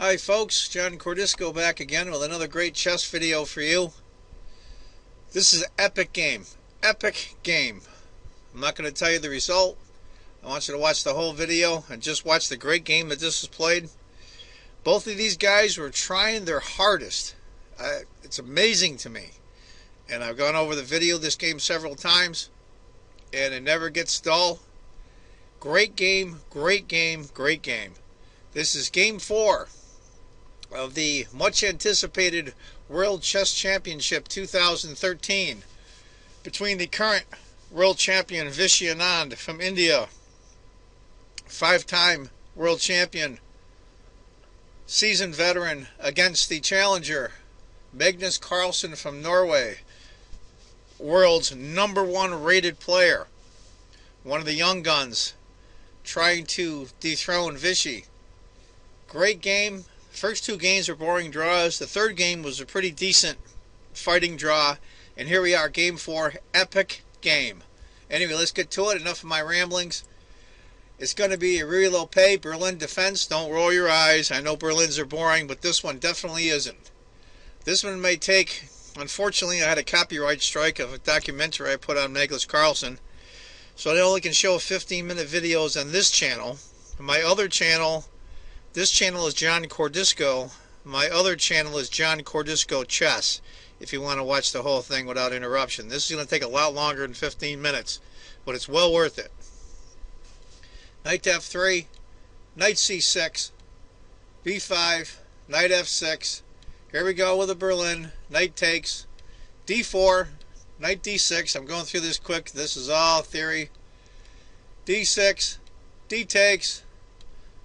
Hi folks, John Cordisco back again with another great chess video for you. This is an epic game. Epic game. I'm not going to tell you the result. I want you to watch the whole video and just watch the great game that this was played. Both of these guys were trying their hardest. It's amazing to me. And I've gone over the video of this game several times and it never gets dull. Great game, great game, great game. This is game 4 of the much anticipated World Chess Championship 2013 between the current world champion Championship-Anand from India, 5-time world champion, seasoned veteran, against the challenger Magnus Carlsen from Norway, world's #1 rated player, one of the young guns trying to dethrone Vichy. Great game. First 2 games were boring draws. The third game was a pretty decent fighting draw. And here we are, game 4, epic game. Anyway, let's get to it. Enough of my ramblings. It's going to be a real pay Berlin defense. Don't roll your eyes. I know Berlins are boring, but this one definitely isn't. This one may take, unfortunately, I had a copyright strike of a documentary I put on Magnus Carlsen. So I only can show 15-minute videos on this channel. My other channel, this channel is John Cordisco. My other channel is John Cordisco Chess, if you want to watch the whole thing without interruption. This is going to take a lot longer than 15 minutes, but it's well worth it. Knight to f3, knight c6, b5, knight f6. Here we go with a Berlin. Knight takes, d4, knight d6. I'm going through this quick. This is all theory. d6, d takes,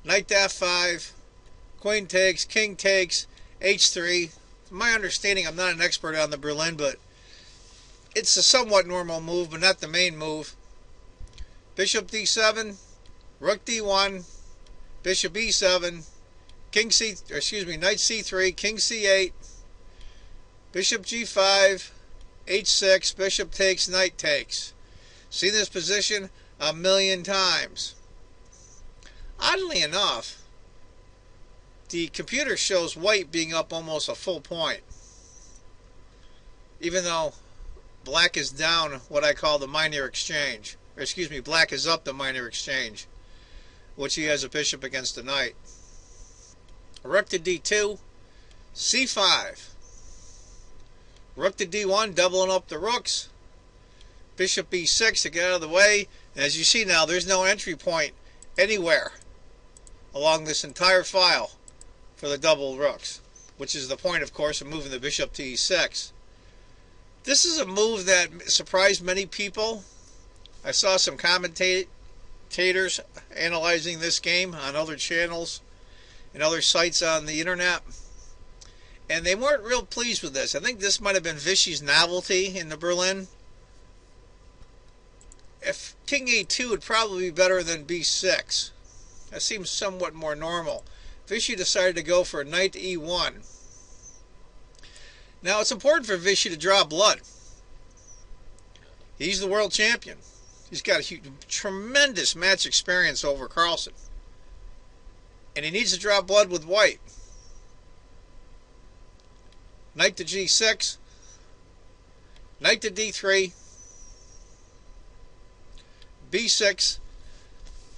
knight to f5, queen takes, king takes, h3. From my understanding, I'm not an expert on the Berlin, but it's a somewhat normal move, but not the main move. Bishop d7, rook d1, bishop e7, knight c3, king c8, bishop g5, h6, bishop takes, knight takes. Seen this position a million times. Oddly enough, the computer shows white being up almost a full point, even though black is down what I call the minor exchange. Or excuse me, black is up the minor exchange, which he has a bishop against a knight. Rook to d2, c5, rook to d1, doubling up the rooks, bishop e6 to get out of the way. And as you see now, there's no entry point anywhere along this entire file for the double rooks, which is the point, of course, of moving the bishop to e6. This is a move that surprised many people. I saw some commentators analyzing this game on other channels and other sites on the internet, and they weren't real pleased with this. I think this might have been Vichy's novelty in the Berlin. If king a2 would probably be better than b6. That seems somewhat more normal. Vichy decided to go for knight to e1. Now it's important for Vichy to draw blood. He's the world champion. He's got a tremendous match experience over Carlsen. And he needs to draw blood with white. Knight to g6. Knight to d3. b6.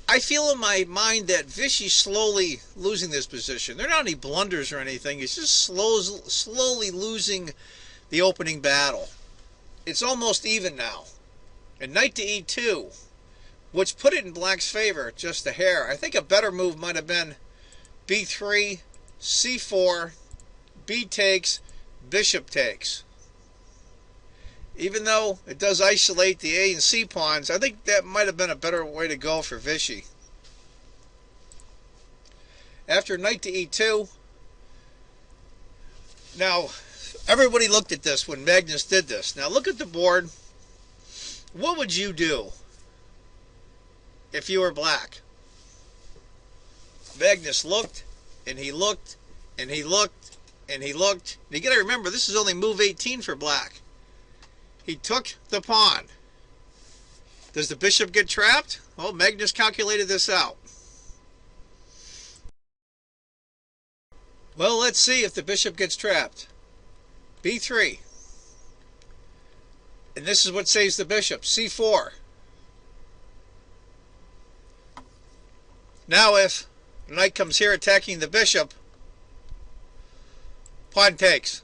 I feel in my mind that Vichy's slowly losing this position. There are not any blunders or anything. He's just slowly losing the opening battle. It's almost even now. And knight to e2, which put it in black's favor just a hair. I think a better move might have been b3, c4, b takes, bishop takes. Even though it does isolate the A and C pawns, I think that might have been a better way to go for Vichy. After knight to e2, now everybody looked at this when Magnus did this. Now look at the board. What would you do if you were black? Magnus looked, and he looked, and he looked, and he looked. And you got to remember, this is only move 18 for black. He took the pawn. Does the bishop get trapped? Well, Magnus calculated this out. Well, let's see if the bishop gets trapped. b3. And this is what saves the bishop. c4. Now if the knight comes here attacking the bishop, pawn takes,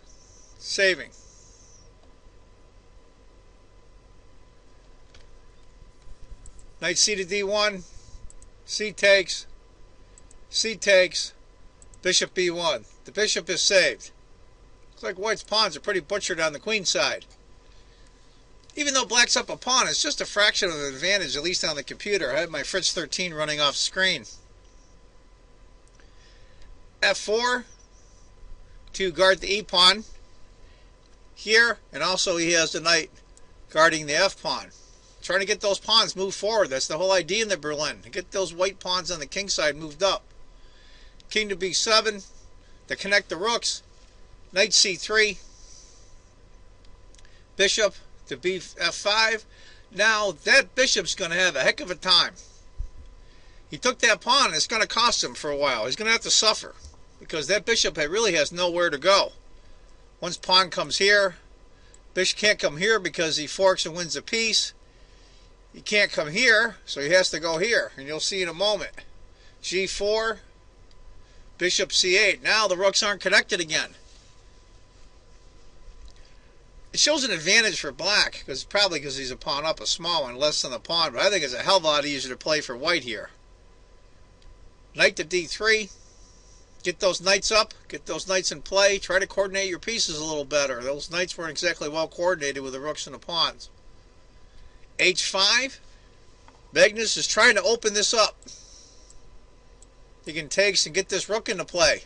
saving. Knight c to d1, c takes, bishop b1. The bishop is saved. Looks like white's pawns are pretty butchered on the queen side. Even though black's up a pawn, it's just a fraction of an advantage, at least on the computer. I had my Fritz 13 running off screen. f4 to guard the e-pawn here, and also he has the knight guarding the f-pawn. Trying to get those pawns moved forward. That's the whole idea in the Berlin, to get those white pawns on the king side moved up. King to b7 to connect the rooks. Knight c3. Bishop to f5. Now that bishop's going to have a heck of a time. He took that pawn and it's going to cost him for a while. He's going to have to suffer because that bishop really has nowhere to go. Once pawn comes here, bishop can't come here because he forks and wins a piece. He can't come here, so he has to go here, and you'll see in a moment. g4, bishop c8. Now the rooks aren't connected again. It shows an advantage for black, probably because he's a pawn up, a small one, less than a pawn, but I think it's a hell of a lot easier to play for white here. Knight to d3. Get those knights up, get those knights in play, try to coordinate your pieces a little better. Those knights weren't exactly well coordinated with the rooks and the pawns. h5. Magnus is trying to open this up. He can take and get this rook into play.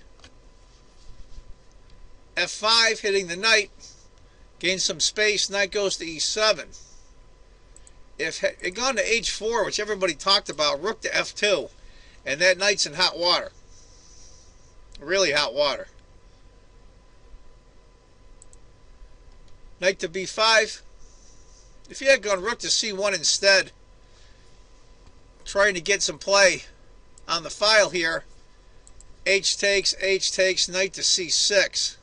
f5, hitting the knight. Gain some space. Knight goes to e7. If it had gone to h4, which everybody talked about, rook to f2. And that knight's in hot water. Really hot water. Knight to b5. If he had gone rook to c1 instead, trying to get some play on the file here, h takes, knight to c6.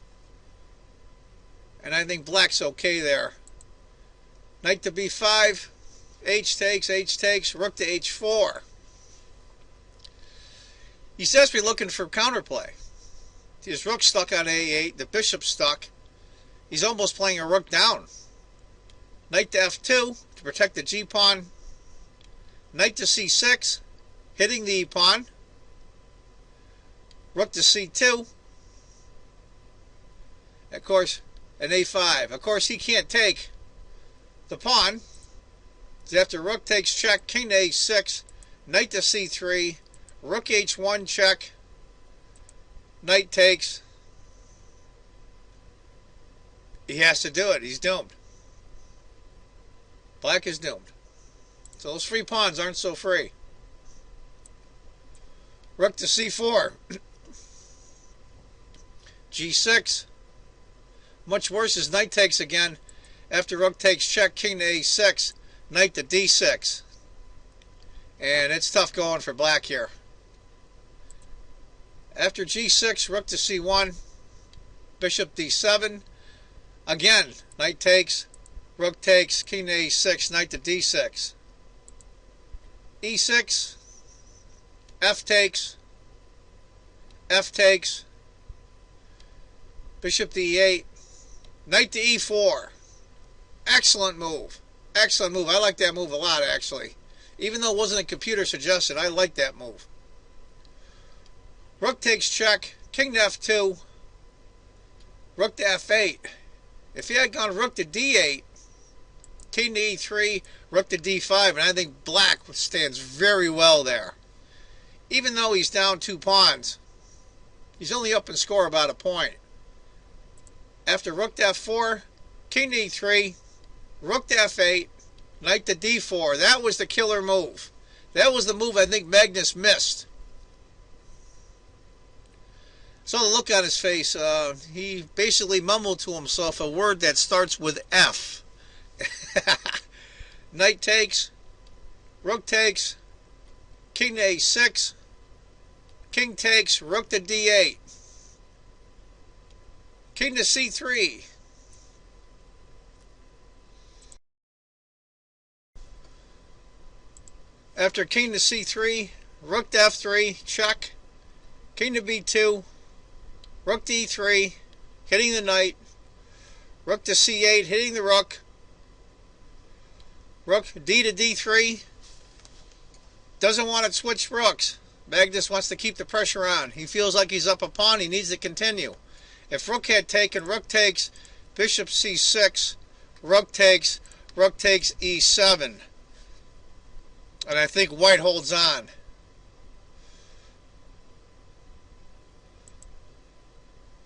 And I think black's okay there. Knight to b5, h takes, rook to h4. He's desperately looking for counterplay. His rook's stuck on a8, the bishop's stuck. He's almost playing a rook down. Knight to f2 to protect the g-pawn. Knight to c6, hitting the e-pawn. Rook to c2. Of course, an a5. Of course, he can't take the pawn. So after rook takes check, king to a6, knight to c3, rook h1 check, knight takes. He has to do it. He's doomed. Black is doomed. So those free pawns aren't so free. Rook to c4. g6. Much worse is knight takes again. After rook takes check, king to a6, knight to d6. And it's tough going for black here. After g6, rook to c1, bishop d7. Again, knight takes, rook takes, king to a6, knight to d6. e6, f takes, bishop to e8, knight to e4. Excellent move. Excellent move. I like that move a lot, actually. Even though it wasn't a computer suggested, I like that move. Rook takes check, king to f2, rook to f8. If he had gone rook to d8, king to e3, rook to d5, and I think black stands very well there. Even though he's down 2 pawns, he's only up in score about a point. After rook to f4, king to e3, rook to f8, knight to d4. That was the killer move. That was the move I think Magnus missed. So the look on his face, he basically mumbled to himself a word that starts with F. Knight takes, rook takes, king to a6, king takes, rook to d8. King to c3. After king to c3, rook to f3, check. King to b2, rook to e3, hitting the knight. Rook to c8, hitting the rook. Rook d to d3. Doesn't want to switch rooks. Magnus wants to keep the pressure on. He feels like he's up a pawn. He needs to continue. If rook had taken, rook takes, bishop c6, rook takes e7. And I think white holds on.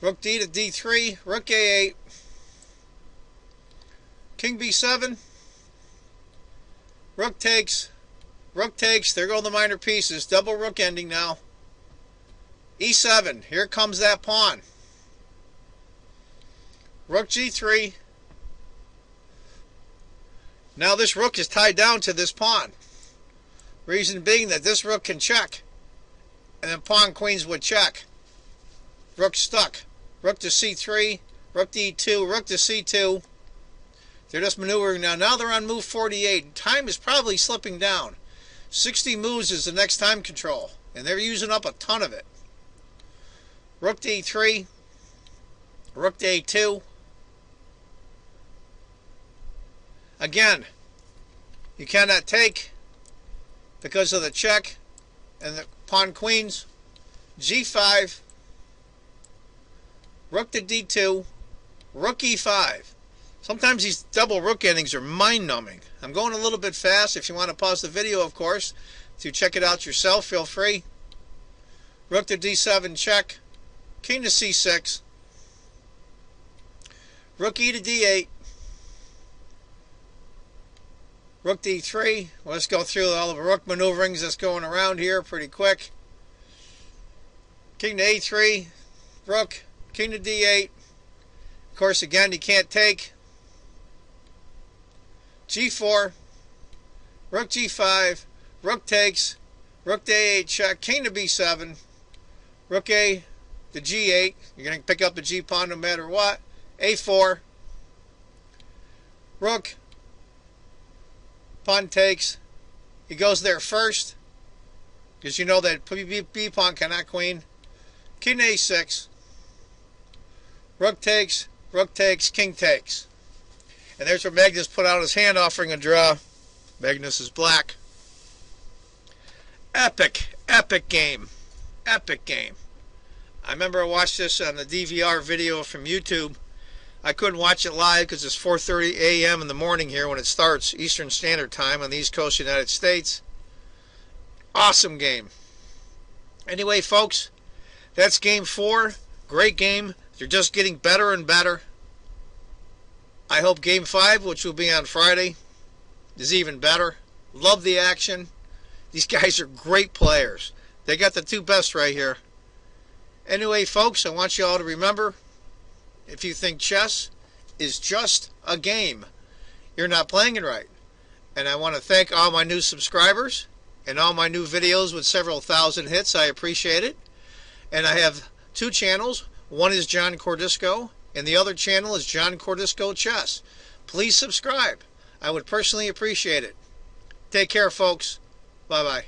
Rook d to d3, rook a8, king b7, rook takes, there go the minor pieces, double rook ending now. e7, here comes that pawn. Rook g3. Now this rook is tied down to this pawn. Reason being that this rook can check. And then pawn queens would check. Rook stuck. Rook to c3, rook to e2, rook to c2. They're just maneuvering now. Now they're on move 48. Time is probably slipping down. 60 moves is the next time control. And they're using up a ton of it. Rook to e3, rook to a2. Again, you cannot take because of the check and the pawn queens. g5, rook to d2, rook e5. Sometimes these double rook endings are mind-numbing. I'm going a little bit fast. If you want to pause the video, of course, to check it out yourself, feel free. Rook to d7, check. King to c6. Rook e to d8. Rook to e3. Well, let's go through all the rook maneuverings that's going around here pretty quick. King to a3. Rook. King to d8. Of course, again, you can't take. g4. Rook g5. Rook takes. Rook to a8 check. King to b7. Rook a to g8. You're going to pick up the g pawn no matter what. a4. Rook. Pawn takes. He goes there first, because you know that b pawn cannot queen. King to a6. Rook takes, king takes. And there's where Magnus put out his hand offering a draw. Magnus is black. Epic, epic game. Epic game. I remember I watched this on the DVR video from YouTube. I couldn't watch it live because it's 4:30 a.m. in the morning here when it starts, Eastern Standard Time on the East Coast of the United States. Awesome game. Anyway, folks, that's game 4. Great game. They're just getting better and better. I hope game 5, which will be on Friday, is even better. Love the action. These guys are great players. They got the two best right here. Anyway, folks, I want you all to remember, if you think chess is just a game, you're not playing it right. And I want to thank all my new subscribers and all my new videos with several thousand hits. I appreciate it. And I have 2 channels. One is John Cordisco, and the other channel is John Cordisco Chess. Please subscribe. I would personally appreciate it. Take care, folks. Bye-bye.